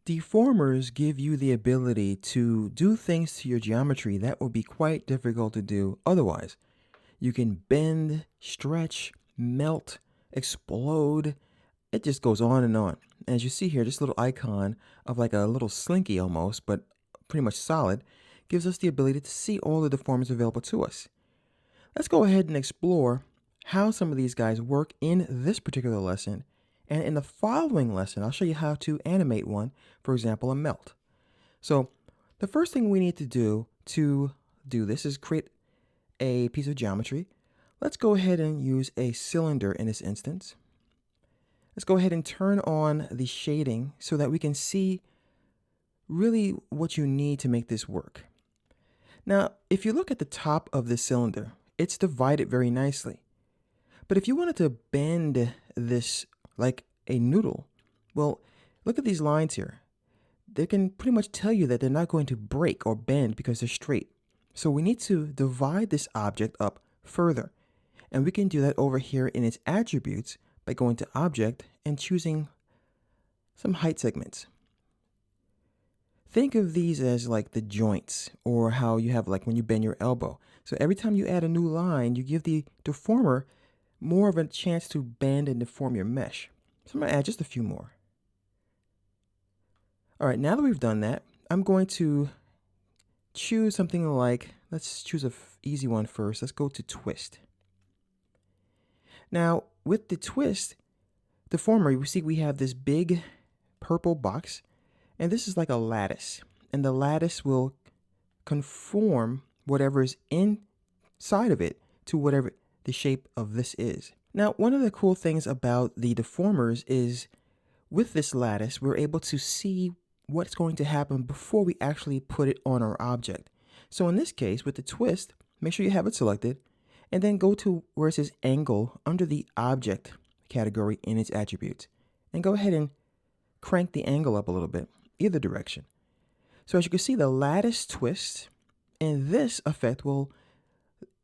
Deformers give you the ability to do things to your geometry that would be quite difficult to do otherwise. You can bend, stretch, melt, explode. It just goes on and on. As you see here, this little icon of like a little slinky almost, but pretty much solid, gives us the ability to see all the deformers available to us. Let's go ahead and explore how some of these guys work in this particular lesson. And in the following lesson, I'll show you how to animate one, for example, a melt. So the first thing we need to do this is create a piece of geometry. Let's go ahead and use a cylinder in this instance. Let's go ahead and turn on the shading so that we can see really what you need to make this work. Now, if you look at the top of the cylinder, it's divided very nicely. But if you wanted to bend this like a noodle, well, look at these lines here. They can pretty much tell you that they're not going to break or bend because they're straight. So we need to divide this object up further. And we can do that over here in its attributes by going to Object and choosing some height segments. Think of these as like the joints, or how you have like when you bend your elbow. So every time you add a new line, you give the deformer more of a chance to bend and deform your mesh. So I'm going to add just a few more. All right, now that we've done that, I'm going to choose something like, let's choose an easy one first. Let's go to twist. Now, with the twist deformer, you see we have this big purple box, and this is like a lattice. And the lattice will conform whatever is inside of it to whatever the shape of this is. Now, one of the cool things about the deformers is with this lattice, we're able to see what's going to happen before we actually put it on our object. So in this case, with the twist, make sure you have it selected, and then go to where it says angle under the object category in its attributes. And go ahead and crank the angle up a little bit, either direction. So as you can see, the lattice twists, and this effect will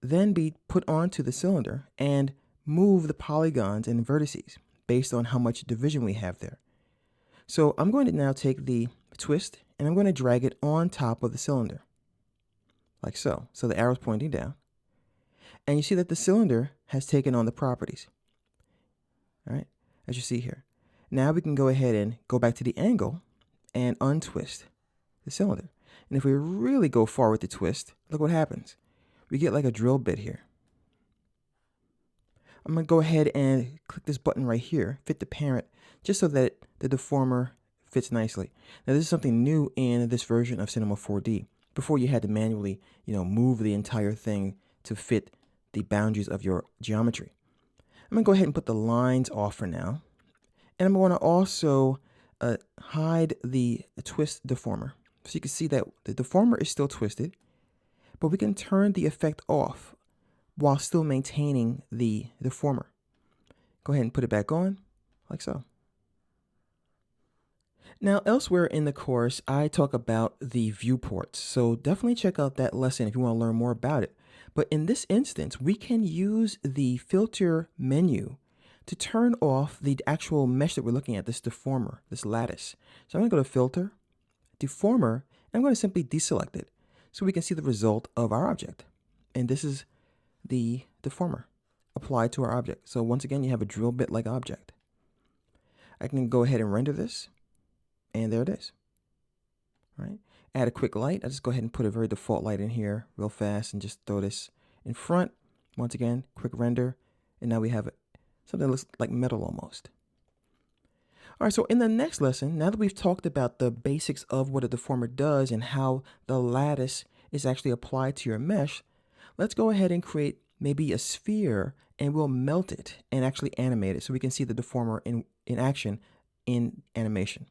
then be put onto the cylinder and move the polygons and vertices based on how much division we have there. So I'm going to now take the twist and I'm going to drag it on top of the cylinder, like so. So the arrow's pointing down. And you see that the cylinder has taken on the properties. All right, as you see here. Now we can go ahead and go back to the angle and untwist the cylinder. And if we really go far with the twist, look what happens. We get like a drill bit here. I'm going to go ahead and click this button right here, fit the parent, just so that the deformer fits nicely. Now this is something new in this version of Cinema 4D. Before you had to manually, move the entire thing to fit the boundaries of your geometry. I'm going to go ahead and put the lines off for now. And I'm going to also hide the twist deformer. So you can see that the deformer is still twisted, but we can turn the effect off while still maintaining the deformer. Go ahead and put it back on, like so. Now, elsewhere in the course, I talk about the viewports. So definitely check out that lesson if you want to learn more about it. But in this instance, we can use the filter menu to turn off the actual mesh that we're looking at, this deformer, this lattice. So I'm going to go to Filter, Deformer, and I'm going to simply deselect it so we can see the result of our object. And this is the deformer applied to our object. So once again, you have a drill bit-like object. I can go ahead and render this, and there it is. All right. Add a quick light. I just go ahead and put a very default light in here real fast and just throw this in front. Once again, quick render, and now we have something that looks like metal almost. All right, so in the next lesson, now that we've talked about the basics of what a deformer does and how the lattice is actually applied to your mesh, let's go ahead and create maybe a sphere, and we'll melt it and actually animate it so we can see the deformer in action in animation.